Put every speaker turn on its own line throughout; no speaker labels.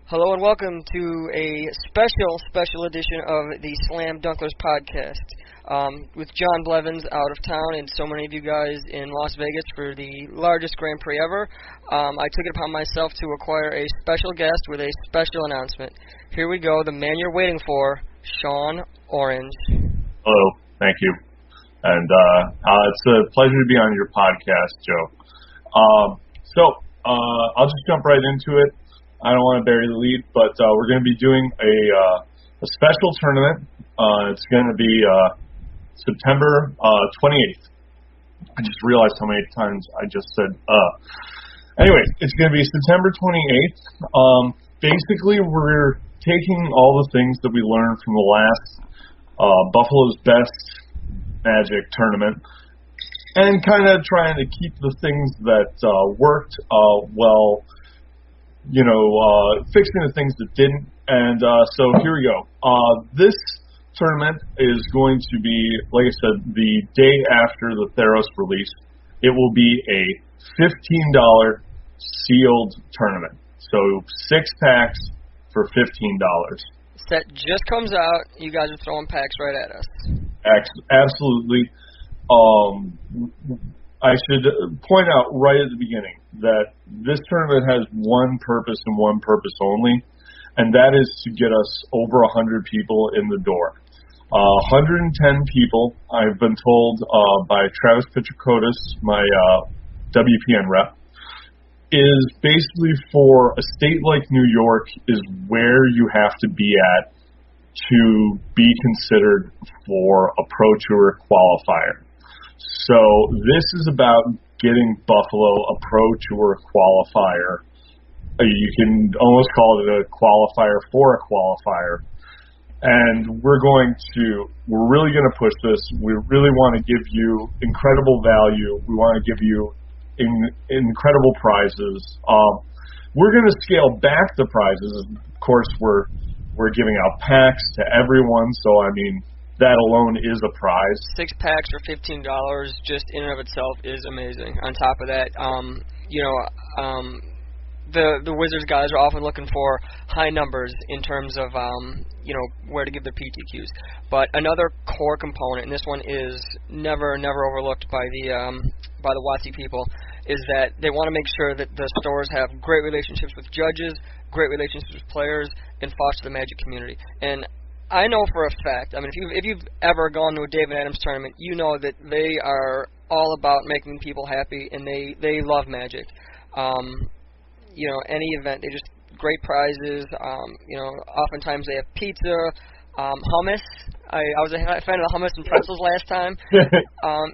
Hello and welcome to a special edition of the Slam Dunklers podcast with John Blevins out of town and so many of you guys in Las Vegas for the largest Grand Prix ever. I took it upon myself to acquire a special guest with a special announcement. Here we go, the man you're waiting for, Sean Orange.
Hello, thank you. And it's a pleasure to be on your podcast, Joe. I'll just jump right into it. I don't want to bury the lead, but we're going to be doing a special tournament. It's going to be September 28th. I just realized how many times I just said Anyways, it's going to be September 28th. Basically, we're taking all the things that we learned from the last Buffalo's Best Magic tournament and kind of trying to keep the things that worked well, fixing the things that didn't. And so here we go. This tournament is going to be, like I said, the day after the Theros release. It will be a $15 sealed tournament. So 6 packs for $15.
Set just comes out. You guys are throwing packs right at us.
Absolutely. I should point out right at the beginning that this tournament has one purpose and one purpose only, and that is to get us over 100 people in the door. 110 people, I've been told by Travis Petrokotis, my WPN rep, is basically for a state like New York is where you have to be at to be considered for a Pro Tour qualifier. So this is about getting Buffalo a Pro Tour qualifier. You can almost call it a qualifier for a qualifier. And we're really going to push this. We really want to give you incredible value. We want to give you incredible prizes. We're going to scale back the prizes. Of course, we're giving out packs to everyone. So, that alone is a prize.
6 packs for $15 just in and of itself is amazing. On top of that, the Wizards guys are often looking for high numbers in terms of where to give their PTQs. But another core component, and this one is never overlooked by the WotC people, is that they want to make sure that the stores have great relationships with judges, great relationships with players, and foster the Magic community. And I know for a fact, if you've ever gone to a David Adams tournament, you know that they are all about making people happy, and they love Magic. Any event, they just great prizes. Oftentimes they have pizza, hummus. I was a fan of the hummus and pretzels last time.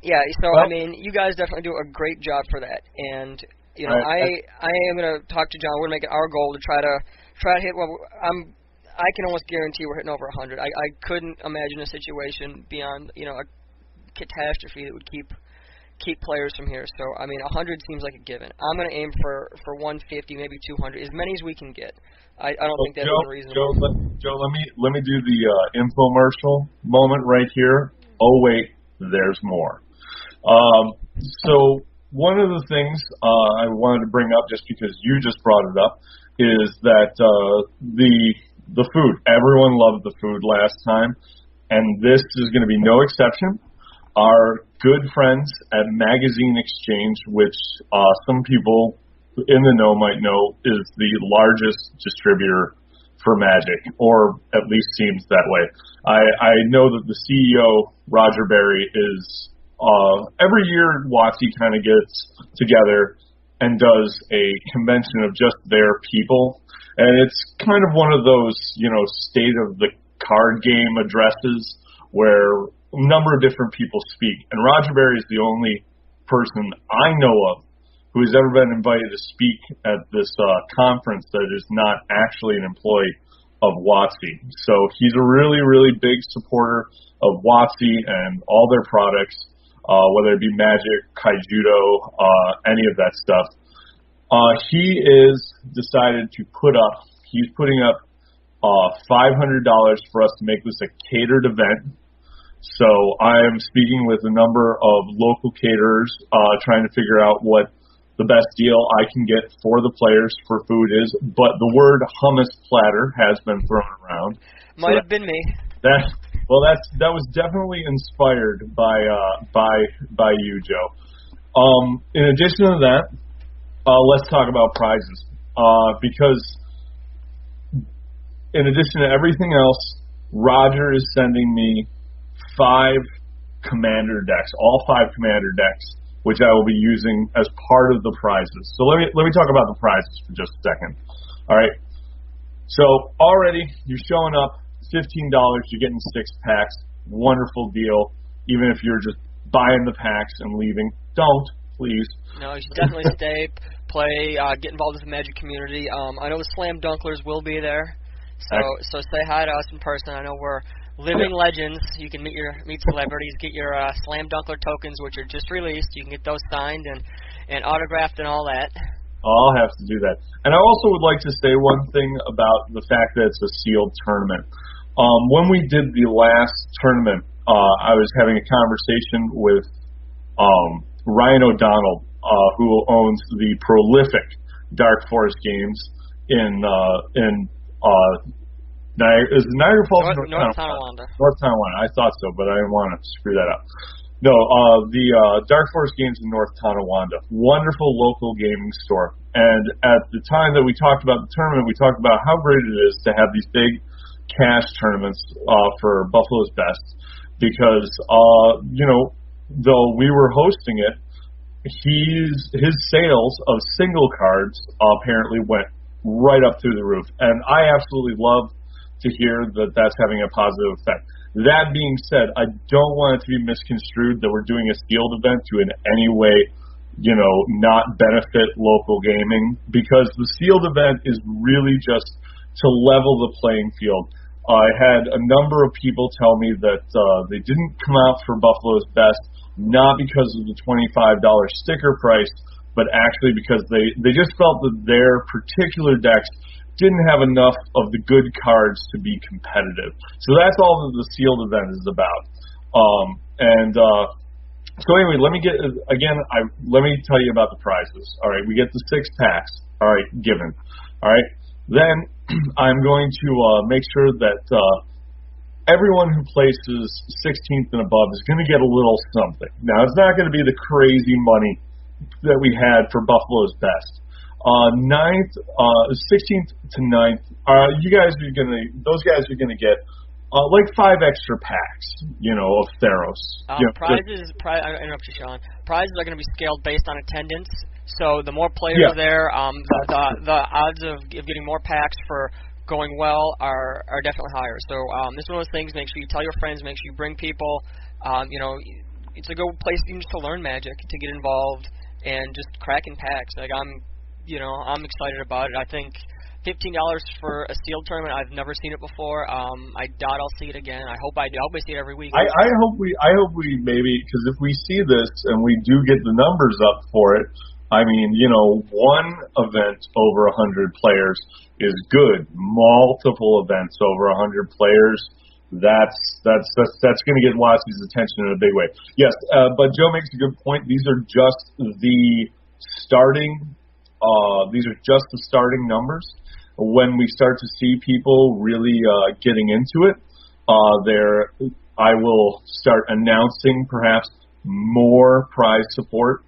You guys definitely do a great job for that. And I am going to talk to John. We're going to make it our goal to try to hit. I can almost guarantee we're hitting over 100. I couldn't imagine a situation beyond a catastrophe that would keep players from here. So 100 seems like a given. I'm going to aim for 150, maybe 200, as many as we can get. I don't think that's unreasonable.
Joe, let me do the infomercial moment right here. Oh wait, there's more. So one of the things I wanted to bring up, just because you just brought it up, is that the food. Everyone loved the food last time, and this is going to be no exception. Our good friends at Magazine Exchange, which some people in the know might know is the largest distributor for Magic, or at least seems that way. I know that the CEO, Roger Berry, is every year WotC kind of gets together and does a convention of just their people. And it's kind of one of those, state of the card game addresses where a number of different people speak. And Roger Berry is the only person I know of who has ever been invited to speak at this conference that is not actually an employee of WotC. So he's a really, really big supporter of WotC and all their products, whether it be Magic, Kaijudo, any of that stuff. He is decided to he's putting up $500 for us to make this a catered event. So I am speaking with a number of local caterers, trying to figure out what the best deal I can get for the players for food is, but the word hummus platter has been thrown around.
Might have been me.
That was definitely inspired by you, Joe. In addition to that, let's talk about prizes, because in addition to everything else, Roger is sending me 5 commander decks, all 5 commander decks, which I will be using as part of the prizes. So let me talk about the prizes for just a second. All right. So already you're showing up, $15, you're getting 6 packs. Wonderful deal. Even if you're just buying the packs and leaving, don't, please.
No, you should definitely stay, play, get involved with the Magic community. I know the Slam Dunklers will be there, so say hi to us in person. I know we're living legends. You can meet celebrities, get your Slam Dunkler tokens, which are just released. You can get those signed and autographed and all that.
I'll have to do that. And I also would like to say one thing about the fact that it's a sealed tournament. When we did the last tournament, I was having a conversation with Ryan O'Donnell, who owns the prolific Dark Forest Games in Niagara Falls?
North Tonawanda.
North Tonawanda. I thought so, but I didn't want to screw that up. No, the Dark Forest Games in North Tonawanda. Wonderful local gaming store. And at the time that we talked about the tournament, we talked about how great it is to have these big cash tournaments for Buffalo's Best, because though we were hosting it, his sales of single cards apparently went right up through the roof, and I absolutely love to hear that that's having a positive effect. That being said, I don't want it to be misconstrued that we're doing a sealed event to in any way, not benefit local gaming, because the sealed event is really just to level the playing field. I had a number of people tell me that they didn't come out for Buffalo's Best, not because of the $25 sticker price, but actually because they just felt that their particular decks didn't have enough of the good cards to be competitive. So that's all that the sealed event is about. So anyway, let me tell you about the prizes. All right, we get the 6 packs. All right, given. All right, then I'm going to make sure that everyone who places 16th and above is going to get a little something. Now, it's not going to be the crazy money that we had for Buffalo's Best. 16th to 9th, those guys are gonna get like 5 extra packs, of Theros.
Prizes, I interrupt you, Sean. Prizes are gonna be scaled based on attendance. So the more players there, the odds of getting more packs for going well are definitely higher. So this is one of those things. Make sure you tell your friends. Make sure you bring people. It's a good place even just to learn Magic, to get involved, and just cracking packs. Like I'm excited about it. I think $15 for a sealed tournament, I've never seen it before. I doubt I'll see it again. I hope I do. I hope I see it every week.
I hope we maybe, because if we see this and we do get the numbers up for it, I mean, one event over 100 players is good. Multiple events over 100 players, that's going to get Watsy's attention in a big way. Yes, but Joe makes a good point. These are just the starting. These are just the starting numbers. When we start to see people really getting into it, I will start announcing perhaps more prize support,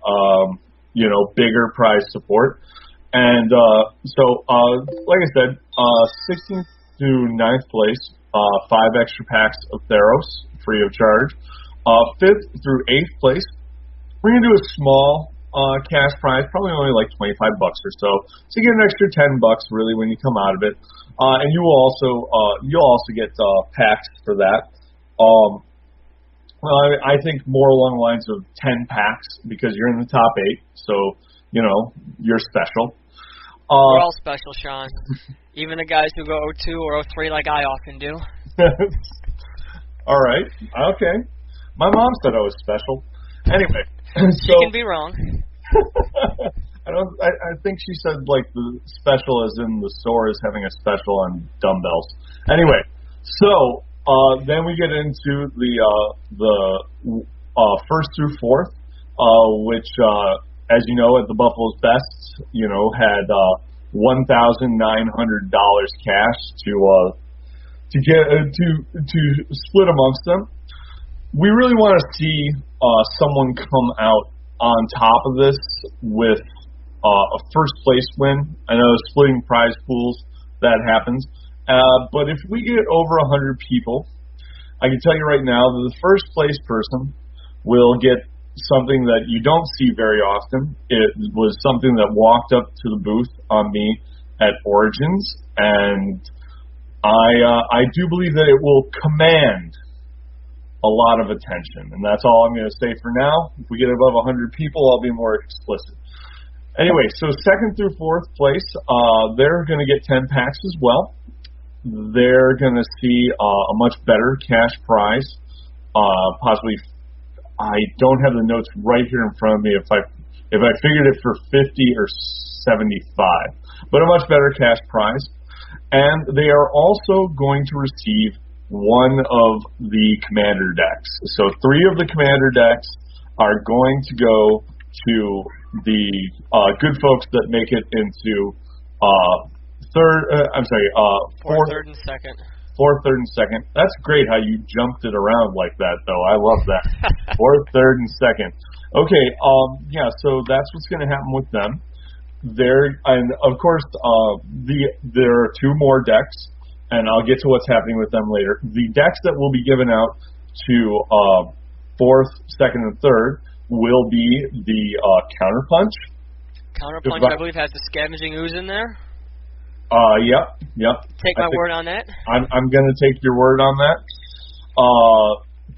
bigger prize support. And like I said, 16th to 9th place, 5 extra packs of Theros, free of charge. 5th through 8th place, we're going to do a small cash prize, probably only like $25 or so. So you get an extra $10 really when you come out of it, and you'll also get packs for that. Well, I think more along the lines of 10 packs because you're in the top 8, so you're special.
We're all special, Sean. Even the guys who go 02 or 03 like I often do.
All right, okay. My mom said I was special. Anyway.
She can be wrong.
I think she said like the special as in the store is having a special on dumbbells. Anyway, so then we get into the first through fourth, which as you know, at the Buffalo's Best, had $1,900 cash to split amongst them. We really want to see someone come out on top of this with a first place win. I know splitting prize pools, that happens. But if we get over 100 people, I can tell you right now that the first place person will get something that you don't see very often. It was something that walked up to the booth on me at Origins, and I do believe that it will command a lot of attention, and that's all I'm going to say for now. If we get above 100 people, I'll be more explicit. Anyway, so second through fourth place, they're going to get 10 packs as well. They're going to see a much better cash prize, possibly. I don't have the notes right here in front of me if I figured it for 50 or 75, but a much better cash prize. And they are also going to receive one of the commander decks. So 3 of the commander decks are going to go to the good folks that make it into
fourth, third, and second.
Fourth, third, and second. That's great how you jumped it around like that, though. I love that. Fourth, third, and second. Okay, so that's what's going to happen with them. And of course, there are 2 more decks, and I'll get to what's happening with them later. The decks that will be given out to fourth, second, and third will be the Counterpunch.
Counterpunch, I believe, has the Scavenging Ooze in there.
Yep.
Take my word on that.
I'm going to take your word on that.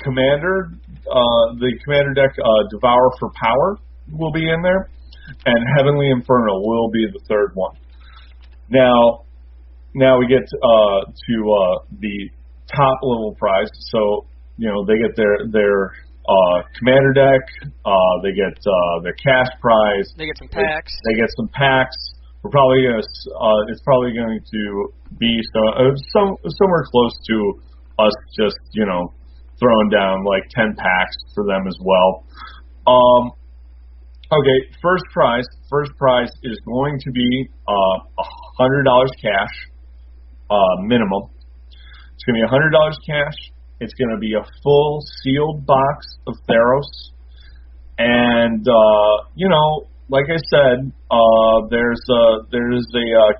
Commander, the Commander deck, Devour for Power will be in there, and Heavenly Inferno will be the third one. Now we get to the top level prize. So they get their Commander deck. They get their cash prize.
They get some packs.
They get some packs. We're probably it's probably going to be somewhere close to us just throwing down like 10 packs for them as well. Okay, first prize is going to be $100 cash minimum. It's going to be $100 cash. It's going to be a full sealed box of Theros, and like I said, there's a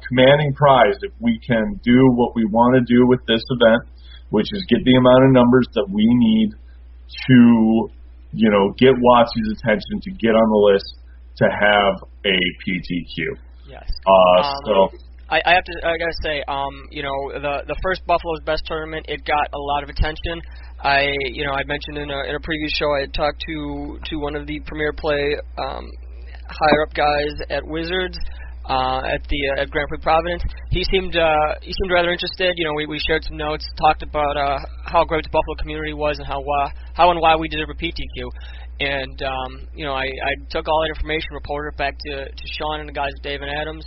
commanding prize if we can do what we want to do with this event, which is get the amount of numbers that we need to, get WotC's attention to get on the list to have a PTQ.
Yes.
So
I gotta say, the first Buffalo's Best tournament, it got a lot of attention. I mentioned in a previous show I had talked to one of the Premier Play higher up guys at Wizards at Grand Prix Providence. He seemed rather interested. We shared some notes, talked about how great the Buffalo community was and how and why we deserve a PTQ. And I took all that information, reported it back to Sean and the guys at Dave and Adams,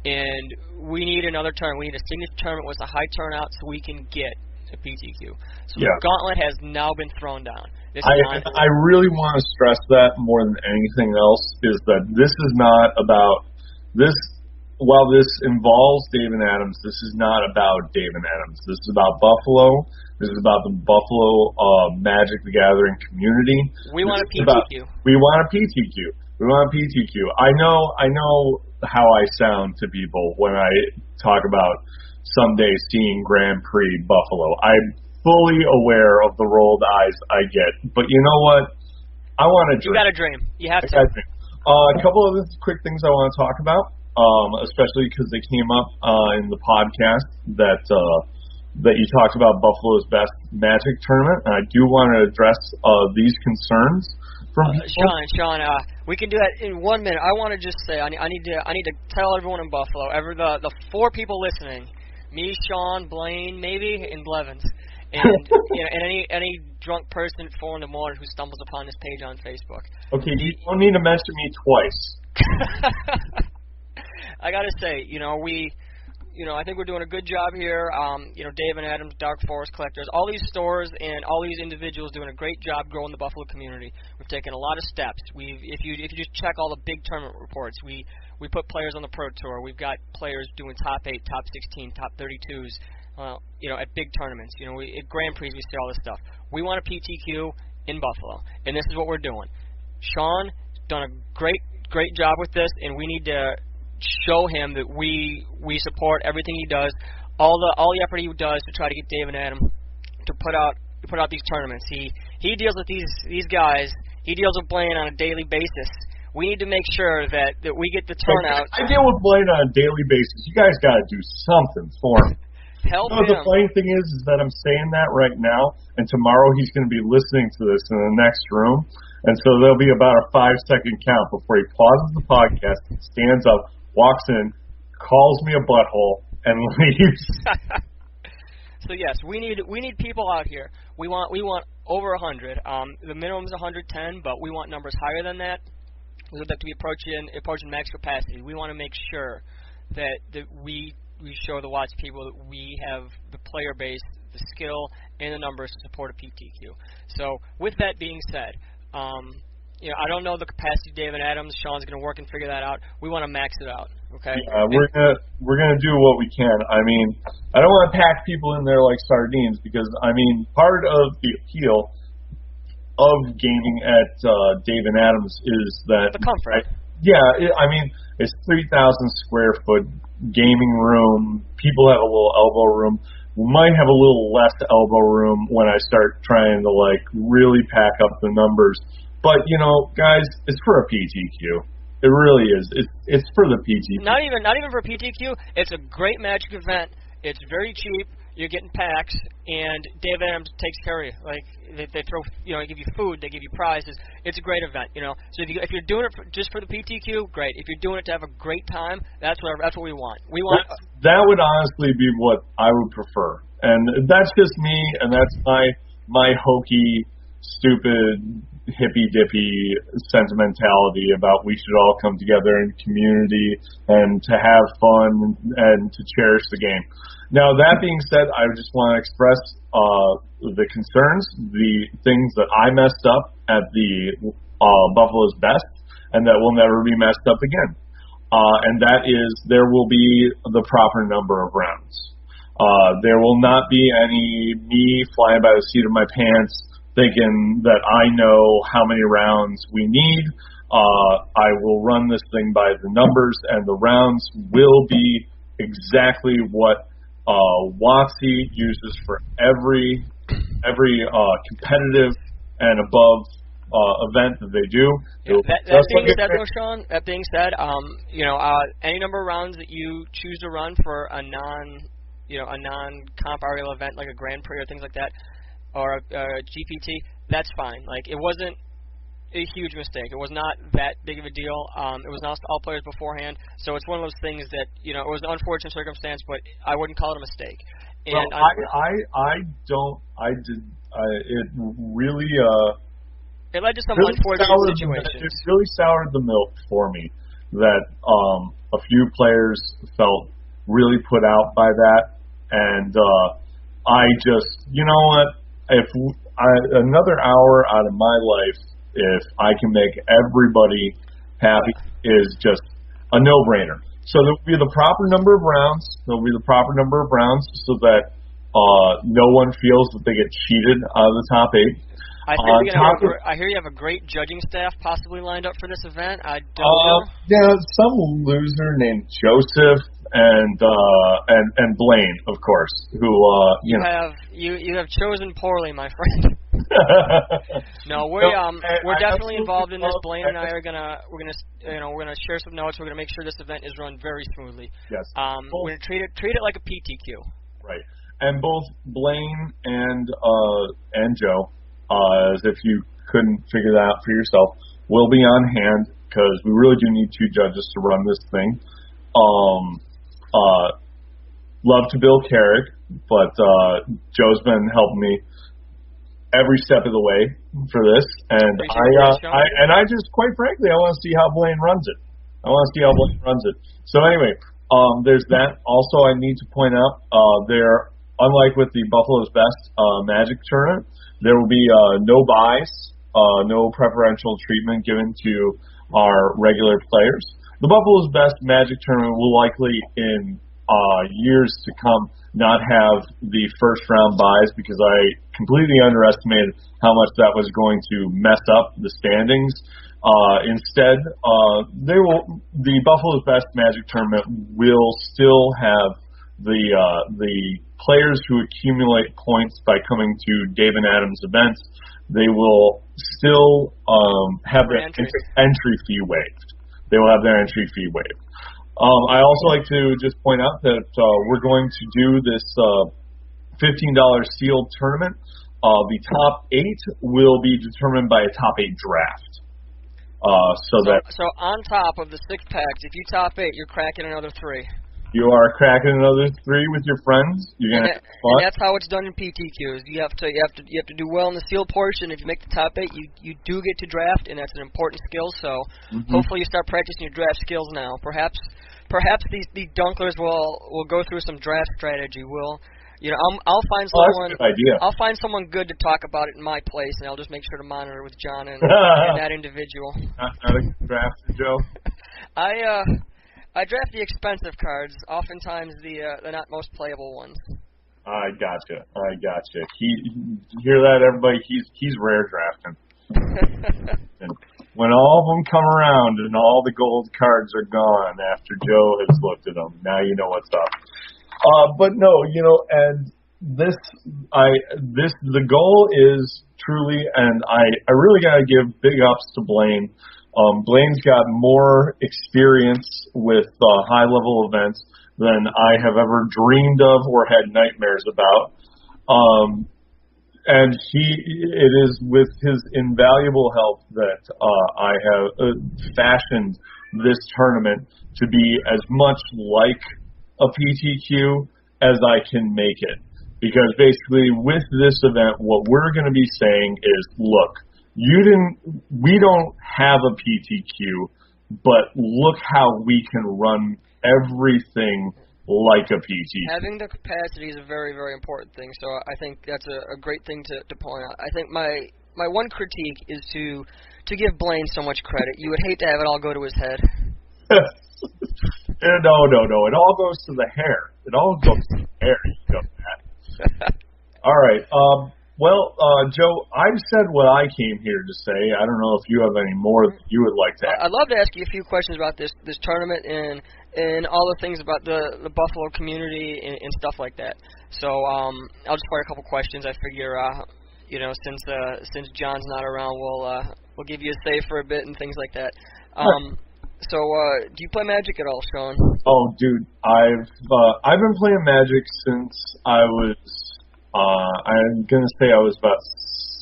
and we need another tournament. We need a signature tournament with a high turnout so we can get a PTQ. So the gauntlet has now been thrown down.
I really want to stress that more than anything else is that this is not about this. While this involves Dave and Adams, this is not about Dave and Adams. This is about Buffalo. This is about the Buffalo Magic the Gathering community.
We want a PTQ.
We want a PTQ. We want a PTQ. I know how I sound to people when I talk about someday seeing Grand Prix Buffalo. I'm fully aware of the rolled eyes I get, but you know what? I want to dream.
You got to dream. You have to.
A couple of quick things I want to talk about, especially because they came up in the podcast that you talked about Buffalo's Best Magic tournament, and I do want to address these concerns from
Sean, we can do that in 1 minute. I want to just say I need to tell everyone in Buffalo, the 4 people listening, me, Sean, Blaine, maybe, and Blevins. And and any drunk person at 4 in the morning who stumbles upon this page on Facebook.
Okay, you don't need to mention me twice.
I gotta say, I think we're doing a good job here. Dave and Adams, Dark Forest Collectors, all these stores and all these individuals doing a great job growing the Buffalo community. We've taken a lot of steps. If you just check all the big tournament reports, we put players on the Pro Tour. We've got players doing top 8, top 16, top 32s. At big tournaments. At Grand Prix, we see all this stuff. We want a PTQ in Buffalo, and this is what we're doing. Sean done a great job with this, and we need to show him that we support everything he does, all the effort he does to try to get Dave and Adam to put out these tournaments. He deals with these guys. He deals with Blaine on a daily basis. We need to make sure that we get the turnout.
I deal with Blaine on a daily basis. You guys got to do something for him.
Help him.
The funny thing is that I'm saying that right now, and tomorrow he's going to be listening to this in the next room, and so there'll be about a 5-second count before he pauses the podcast, stands up, walks in, calls me a butthole, and leaves.
So yes, we need people out here. We want over 100. The minimum is 110, but we want numbers higher than that. We would like to be approaching max capacity. We want to make sure that we show the Watts people that we have the player base, the skill, and the numbers to support a PTQ. So with that being said, I don't know the capacity of David Adams. Sean's going to work and figure that out. We want to max it out. Okay.
Yeah, we're gonna do what we can. I mean, I don't want to pack people in there like sardines because part of the appeal of gaming at Dave and Adams is that
the comfort.
It's 3,000 square foot gaming room. People have a little elbow room. We might have a little less elbow room when I start trying to really pack up the numbers. But guys, it's for a PTQ. It really is. It's for the PTQ.
Not even for PTQ. It's a great Magic event. It's very cheap. You're getting packs, and Dave Adams takes care of you. They throw, they give you food, they give you prizes. It's a great event, So if you're doing it just for the PTQ, great. If you're doing it to have a great time, that's what we want.
That would honestly be what I would prefer, and that's just me, and that's my hokey, stupid, hippy-dippy sentimentality about we should all come together in community and to have fun and to cherish the game. Now, that being said, I just want to express the concerns, the things that I messed up at the Buffalo's Best, and that will never be messed up again. And that is there will be the proper number of rounds. There will not be any me flying by the seat of my pants thinking that I know how many rounds we need. I will run this thing by the numbers, and the rounds will be exactly what WotC uses for every competitive and above event that they do.
That being said, any number of rounds that you choose to run for a non-comp RL event like a Grand Prix or things like that, or a GPT, that's fine. It wasn't a huge mistake. It was not that big of a deal. It was announced to all players beforehand, so it's one of those things that it was an unfortunate circumstance, but I wouldn't call it a mistake. And
it really
it led to some unfortunate situations.
It really soured the milk for me that a few players felt really put out by that, and I just, if another hour out of my life, if I can make everybody happy, is just a no-brainer. So there will be the proper number of rounds. There will be the proper number of rounds so that no one feels that they get cheated out of the top 8.
I hear you have a great judging staff possibly lined up for this event. I don't know.
Yeah, some loser named Joseph and Blaine, of course, who
you have chosen poorly, my friend. No, we're definitely involved in this. Blaine and I are we're gonna share some notes. We're gonna make sure this event is run very smoothly.
Yes.
We're gonna treat it like a PTQ.
Right. And both Blaine and Joe, as if you couldn't figure that out for yourself, will be on hand because we really do need 2 judges to run this thing. Love to Bill Carrick, but Joe's been helping me every step of the way for this, and I just, quite frankly, I want to see how Blaine runs it. So anyway, There's that. Also, I need to point out, unlike with the Buffalo's Best Magic tournament, there will be no buys, no preferential treatment given to our regular players. The Buffalo's Best Magic tournament will likely, in years to come, not have the first round buys because I completely underestimated how much that was going to mess up the standings. Instead, the Buffalo's Best Magic tournament will still have the players who accumulate points by coming to David Adams events. They will still have their entry fee waived. They will have their entry fee waived. I also like to just point out that we're going to do this $15 sealed tournament. The top 8 will be determined by a top 8 draft. So
on top of the 6 packs, if you top 8, you're cracking another 3.
You are cracking another 3 with your friends. You're gonna have fun.
And that's how it's done in PTQs. You have to do well in the sealed portion. If you make the top 8, you do get to draft, and that's an important skill. So hopefully you start practicing your draft skills now. Perhaps these dunklers will go through some draft strategy. I'll find someone.
That's a good idea.
I'll find someone good to talk about it in my place, and I'll just make sure to monitor with John and that individual.
Not a drafter, Joe.
I draft the expensive cards, oftentimes the not most playable ones.
I gotcha. You hear that, everybody? He's rare drafting. And when all of them come around and all the gold cards are gone after Joe has looked at them, now you know what's up. But no, and the goal is truly, and I really gotta give big ups to Blaine. Blaine's got more experience with high-level events than I have ever dreamed of or had nightmares about. And it is with his invaluable help that I have fashioned this tournament to be as much like a PTQ as I can make it. Because basically with this event, what we're going to be saying is, look, we don't have a PTQ, but look how we can run everything like a PTQ.
Having the capacity is a very, very important thing, so I think that's a great thing to point out. I think my one critique is to give Blaine so much credit. You would hate to have it all go to his head.
No. It all goes to the hair. It all goes to the hair. You know that. All right. Well, Joe, I've said what I came here to say. I don't know if you have any more that you would like to add.
I'd love to ask you a few questions about this tournament and all the things about the Buffalo community and stuff like that. So I'll just fire a couple questions. I figure, since John's not around, we'll give you a say for a bit and things like that. So do you play Magic at all, Sean?
Oh, dude, I've been playing Magic since I was. I'm going to say I was about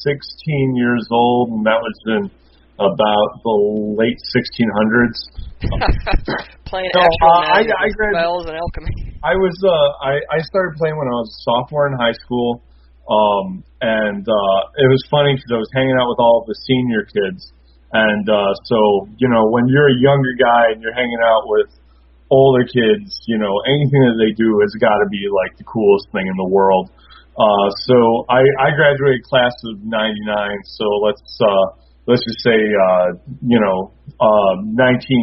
16 years old, and that was in about the late 1600s.
Playing actual Magic spells and alchemy.
I started playing when I was a sophomore in high school, and it was funny because I was hanging out with all of the senior kids, and so, when you're a younger guy and you're hanging out with older kids, anything that they do has got to be like the coolest thing in the world. So I graduated class of '99. So let's just say 1997, '96,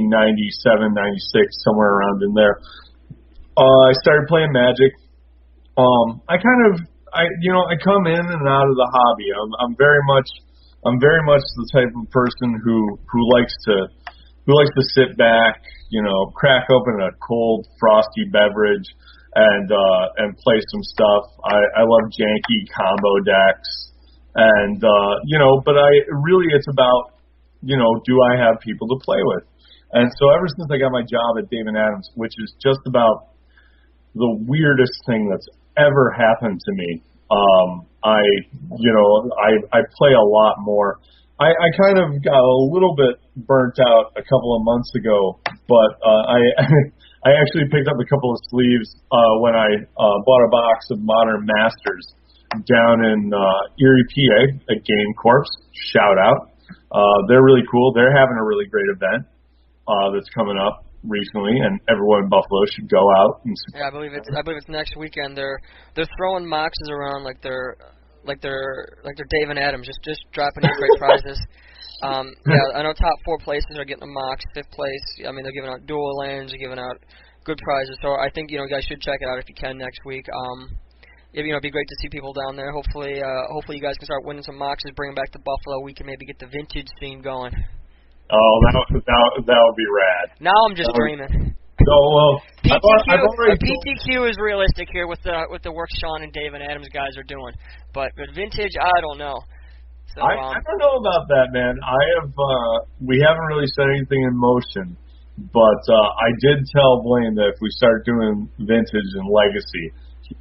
somewhere around in there. I started playing Magic. I come in and out of the hobby. I'm very much the type of person who likes to sit back, crack open a cold frosty beverage and play some stuff. I love janky combo decks, and but it's about do I have people to play with? And so ever since I got my job at David Adams, which is just about the weirdest thing that's ever happened to me, I play a lot more. I kind of got a little bit burnt out a couple of months ago, but I actually picked up a couple of sleeves when I bought a box of Modern Masters down in Erie, PA at Game Corps. Shout out. They're really cool. They're having a really great event that's coming up recently, and everyone in Buffalo should go out and support.
Yeah, I believe it's next weekend. They're throwing boxes around like they're Dave and Adams, just dropping in great prizes. Yeah, I know top 4 places are getting a Mox. 5th place, I mean, they're giving out dual lands, they're giving out good prizes. So I think, you guys should check it out if you can next week. It'd be great to see people down there. Hopefully you guys can start winning some Moxes, bring them back to Buffalo. We can maybe get the vintage scene going.
Oh, that would be rad.
Now I'm just dreaming.
Oh, well,
PTQ is realistic here with the work Sean and Dave and Adams guys are doing, but vintage, I don't know. So,
I don't know about that, man. We haven't really set anything in motion, but I did tell Blaine that if we start doing vintage and legacy,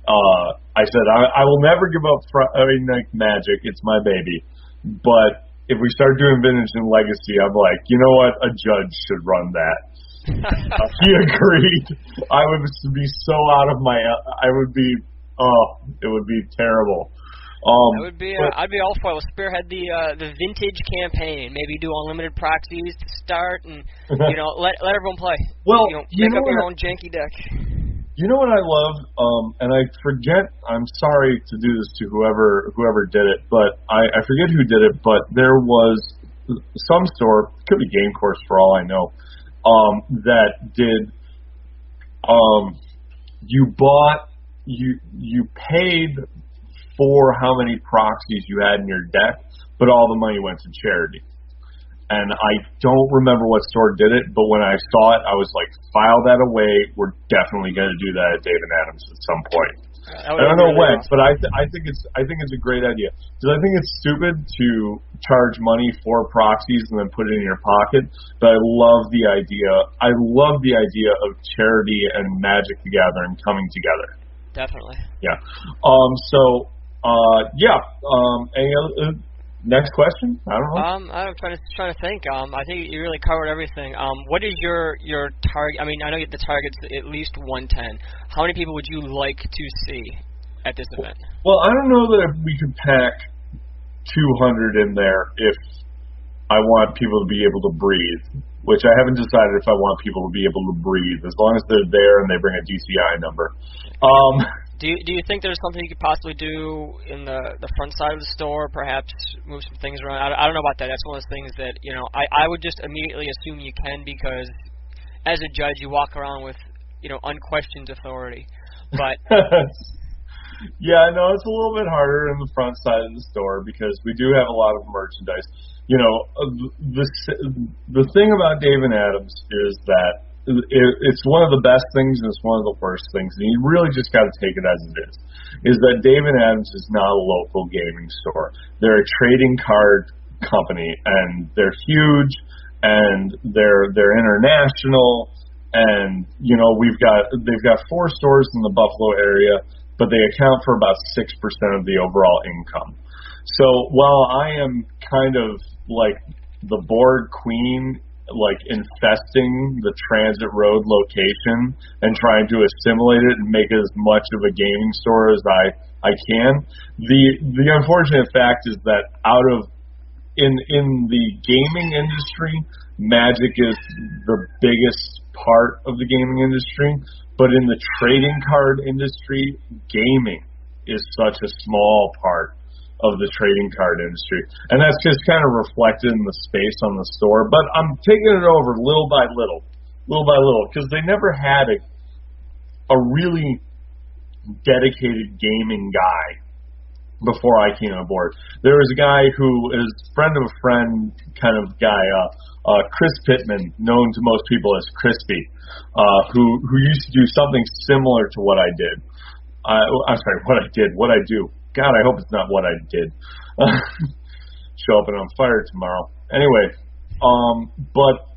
I said I will never give up Friday Night Magic. It's my baby, but if we start doing vintage and legacy, I'm like, you know what? A judge should run that. He agreed. I would be so out of my. I would be. Oh, it would be terrible.
I'd be all for it. We'll spearhead the vintage campaign. Maybe do unlimited proxies to start, and let everyone play.
Well,
make up your own janky deck.
You know what I love, and I forget. I'm sorry to do this to whoever did it, but I forget who did it. But there was some store, could be Game Course for all I know, that did. You paid for how many proxies you had in your deck, but all the money went to charity. And I don't remember what store did it, but when I saw it, I was like, file that away. We're definitely going to do that at Dave and Adams at some point. I don't know when, but I think it's a great idea. Because I think it's stupid to charge money for proxies and then put it in your pocket. But I love the idea. I love the idea of charity and Magic the Gathering coming together.
Definitely.
Yeah. Any other? Next question? I don't know.
I'm trying to think. I think you really covered everything. What is your target? I mean, I know the target's at least 110. How many people would you like to see at this event?
Well, I don't know that we could pack 200 in there if I want people to be able to breathe, which I haven't decided if I want people to be able to breathe, as long as they're there and they bring a DCI number.
Do you think there's something you could possibly do in the front side of the store, perhaps move some things around? I don't know about that. That's one of those things that, I would just immediately assume you can, because as a judge you walk around with, unquestioned authority. But
yeah, no, it's a little bit harder in the front side of the store because we do have a lot of merchandise. The thing about Dave and Adams is that it's one of the best things and it's one of the worst things, and you really just got to take it as it is that Dave and Adams is not a local gaming store. They're a trading card company, and they're huge, and they're international, and they've got 4 stores in the Buffalo area, but they account for about 6% of the overall income. So while I am kind of like the board queen, like infesting the Transit Road location and trying to assimilate it and make it as much of a gaming store as I can. The unfortunate fact is that in the gaming industry, Magic is the biggest part of the gaming industry, but in the trading card industry, gaming is such a small part of the trading card industry, and that's just kind of reflected in the space on the store. But I'm taking it over little by little, because they never had a really dedicated gaming guy before I came aboard. There was a guy who is friend of a friend kind of guy, Chris Pittman, known to most people as Crispy, who used to do something similar to what I did. I'm sorry, what I do. God, I hope it's not what I did. Show up and on fire tomorrow. Anyway, but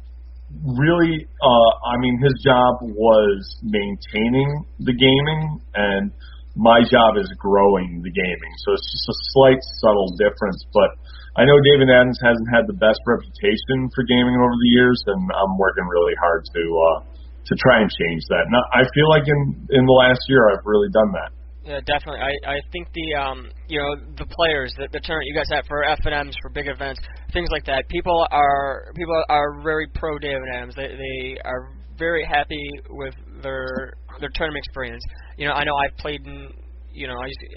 really, his job was maintaining the gaming, and my job is growing the gaming. So it's just a slight, subtle difference. But I know David Adams hasn't had the best reputation for gaming over the years, and I'm working really hard to try and change that. And I feel like in the last year, I've really done that.
Yeah, definitely. I think the players, the tournament you guys have for F&Ms, for big events, things like that. People are very pro David Adams. They are very happy with their tournament experience. I know I've played in,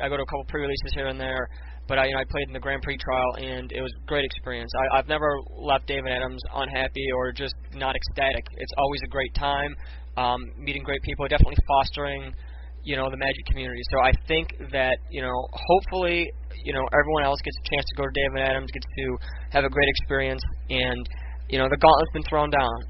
I go to a couple pre-releases here and there, but I played in the Grand Prix trial, and it was a great experience. I've never left David Adams unhappy or just not ecstatic. It's always a great time, meeting great people, definitely fostering, the Magic community. So I think that, hopefully, everyone else gets a chance to go to David Adams, gets to have a great experience, and, the gauntlet's been thrown down.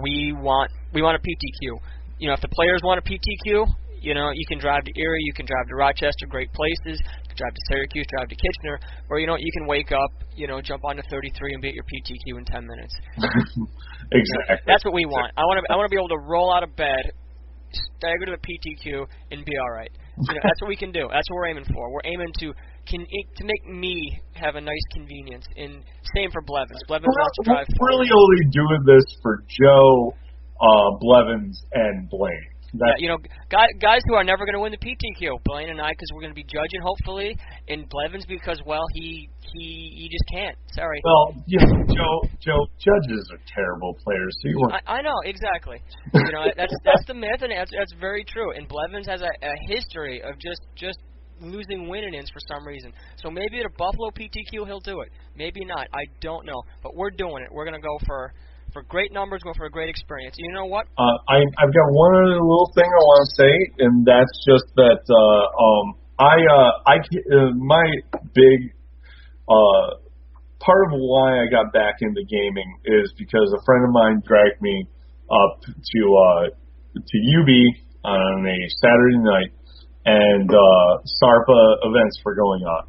We want a PTQ. If the players want a PTQ, you can drive to Erie, you can drive to Rochester, great places, you can drive to Syracuse, drive to Kitchener, or, you can wake up, jump onto 33 and be at your PTQ in 10 minutes.
Exactly.
That's what we want. I want to be able to roll out of bed, stagger to the PTQ, and be all right. That's what we can do. That's what we're aiming for. We're aiming to make me have a nice convenience. And same for Blevins. Blevins wants to drive.
We're really only doing this for Joe, Blevins, and Blaine.
Guys who are never going to win the PTQ. Blaine and I, because we're going to be judging, hopefully, and Blevins because, well, he just can't. Sorry.
Well, Joe, judges are terrible players. So
I know, exactly. That's the myth, and that's very true. And Blevins has a history of just losing win-ins for some reason. So maybe at a Buffalo PTQ he'll do it. Maybe not. I don't know. But we're doing it. We're going to go for great numbers, go for a great experience. You know what?
I've got one other little thing I want to say, and that's just that my big part of why I got back into gaming is because a friend of mine dragged me up to UB on a Saturday night, and SARPA events were going on.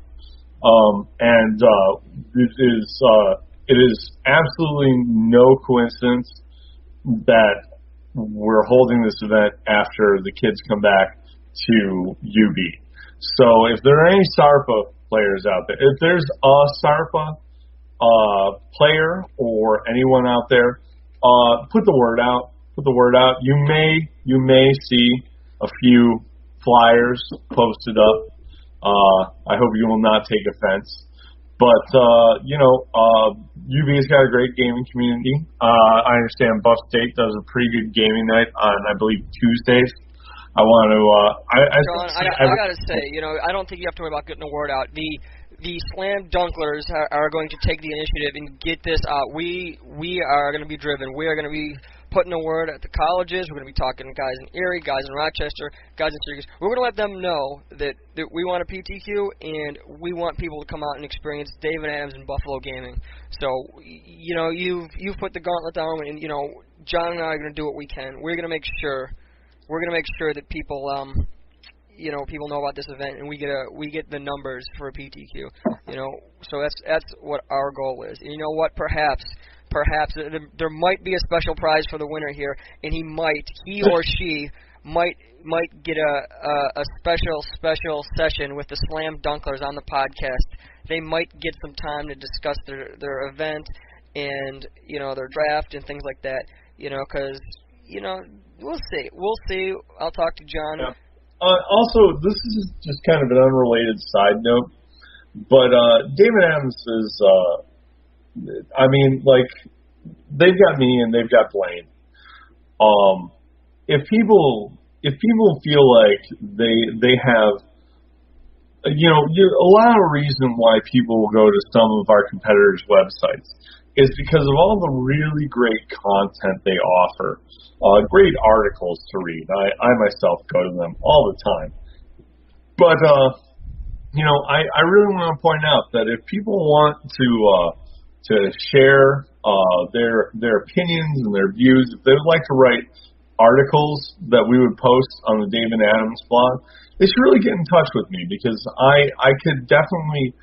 It is absolutely no coincidence that we're holding this event after the kids come back to UB. So if there are any SARPA players out there, if there's a SARPA player or anyone out there, put the word out. Put the word out. You may see a few flyers posted up. I hope you will not take offense. But, UV's got a great gaming community. I understand Buff State does a pretty good gaming night on, I believe, Tuesdays. I want to,
I got to say, I don't think you have to worry about getting the word out. The Slam Dunklers are going to take the initiative and get this out. We are going to be driven. We are going to be putting the word at the colleges. We're going to be talking to guys in Erie, guys in Rochester, guys in Syracuse. We're going to let them know that we want a PTQ and we want people to come out and experience David Adams and Buffalo gaming. So, you've put the gauntlet down, and John and I are going to do what we can. We're going to make sure that people people know about this event, and we get the numbers for a PTQ. So that's what our goal is. And you know what? Perhaps there might be a special prize for the winner here, and he or she might get a special session with the Slam Dunklers on the podcast. They might get some time to discuss their event and their draft and things like that. Because we'll see. I'll talk to John.
Yeah. Also, this is just kind of an unrelated side note, but David Adams is, they've got me and they've got Blaine. If people feel like they have, a lot of reason why people will go to some of our competitors' websites is because of all the really great content they offer. Great articles to read. I myself go to them all the time. But, I really want to point out that if people want to share their opinions and their views, if they would like to write articles that we would post on the David Adams blog, they should really get in touch with me, because I could definitely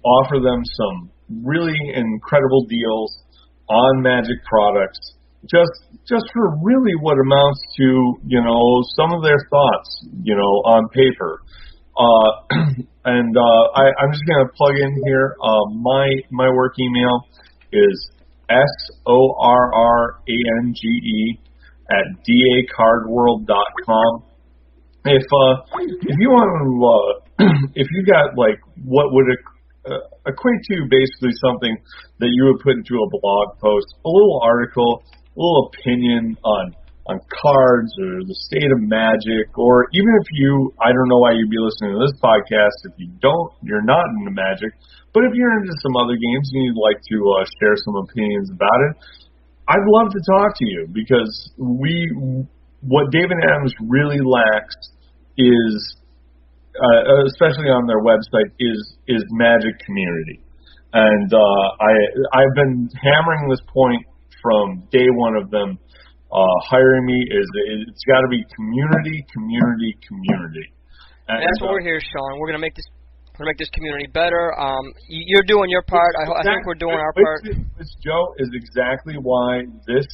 offer them some really incredible deals on Magic products, just for really what amounts to, some of their thoughts, on paper. I'm just going to plug in here. My work email is sorrange@dacardworld.com. If you want to, if you got what would equate to basically something that you would put into a blog post, a little article little opinion on cards or the state of Magic, or even if I don't know why you'd be listening to this podcast if you're not into Magic, but if you're into some other games and you'd like to share some opinions about it, I'd love to talk to you, because what David Adams really lacks is, especially on their website, is Magic community. And I've been hammering this point from day one of them hiring me. It's got to be community. And
that's what we're here, Sean. We're gonna make this community better. You're doing your part. I think we're doing our part.
This, Joe, is exactly why this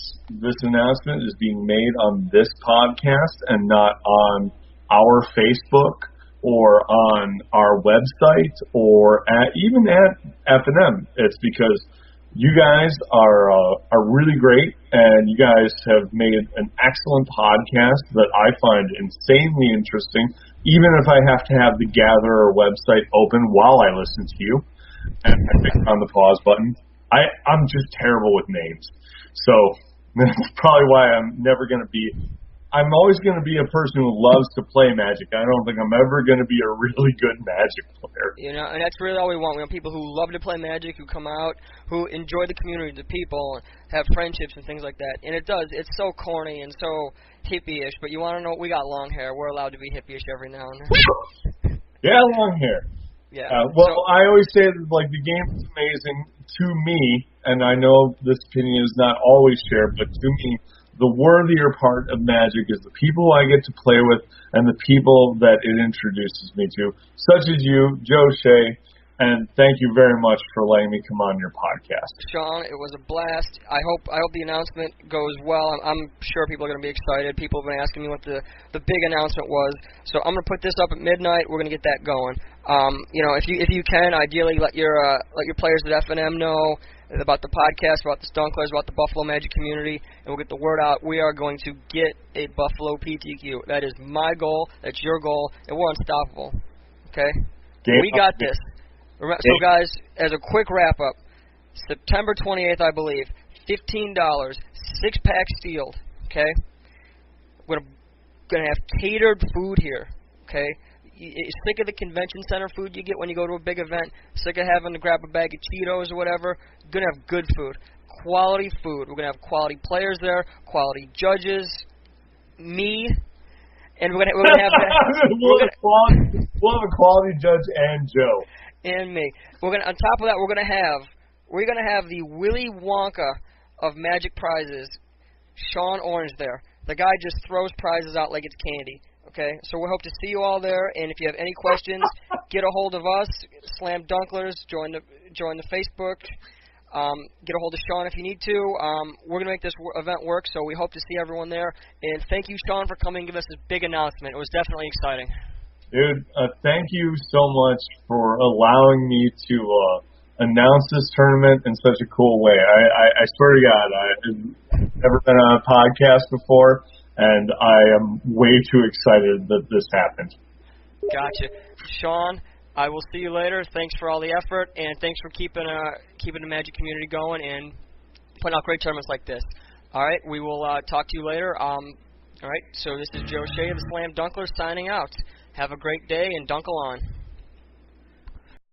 announcement is being made on this podcast and not on our Facebook or on our website or even at F&M. It's because you guys are really great, and you guys have made an excellent podcast that I find insanely interesting, even if I have to have the Gatherer website open while I listen to you and I click on the pause button. I'm just terrible with names. So that's probably why I'm always going to be a person who loves to play Magic. I don't think I'm ever going to be a really good Magic player.
And that's really all we want. We want people who love to play Magic, who come out, who enjoy the community, the people, and have friendships and things like that. And it's so corny and so hippie-ish, but you want to know, we got long hair. We're allowed to be hippie-ish every now and then.
Yeah, long hair.
Yeah.
I always say that, the game is amazing to me, and I know this opinion is not always shared, but to me, the worthier part of Magic is the people I get to play with and the people that it introduces me to, such as you, Joe Shea, and thank you very much for letting me come on your podcast.
Sean, it was a blast. I hope the announcement goes well. I'm sure people are going to be excited. People have been asking me what the big announcement was. So I'm going to put this up at midnight. We're going to get that going. If you can, ideally let your players at F&M know about the podcast, about the Stunklers, about the Buffalo Magic community, and we'll get the word out. We are going to get a Buffalo PTQ. That is my goal. That's your goal, and we're unstoppable. Okay? We got this. So, guys, as a quick wrap-up, September 28th, I believe, $15, 6-pack sealed. Okay? We're going to have catered food here. Okay? Sick of the convention center food you get when you go to a big event, sick of having to grab a bag of Cheetos or whatever. We're going to have good food, quality food. We're going to have quality players there, quality judges, me, and we're going to have
we'll have a quality judge and Joe.
And me. On top of that, we're going to have the Willy Wonka of Magic prizes, Sean Orange there. The guy just throws prizes out like it's candy. Okay, so we hope to see you all there, and if you have any questions, get a hold of us, Slam Dunklers, join the Facebook, get a hold of Sean if you need to. We're going to make this event work, so we hope to see everyone there, and thank you, Sean, for coming and giving us this big announcement. It was definitely exciting.
Dude, thank you so much for allowing me to announce this tournament in such a cool way. I swear to God, I've never been on a podcast before, and I am way too excited that this happened.
Gotcha. Sean, I will see you later. Thanks for all the effort, and thanks for keeping the Magic community going and putting out great tournaments like this. All right, we will talk to you later. All right, so this is Joe Shea of the Slam Dunklers signing out. Have a great day, and dunkle on.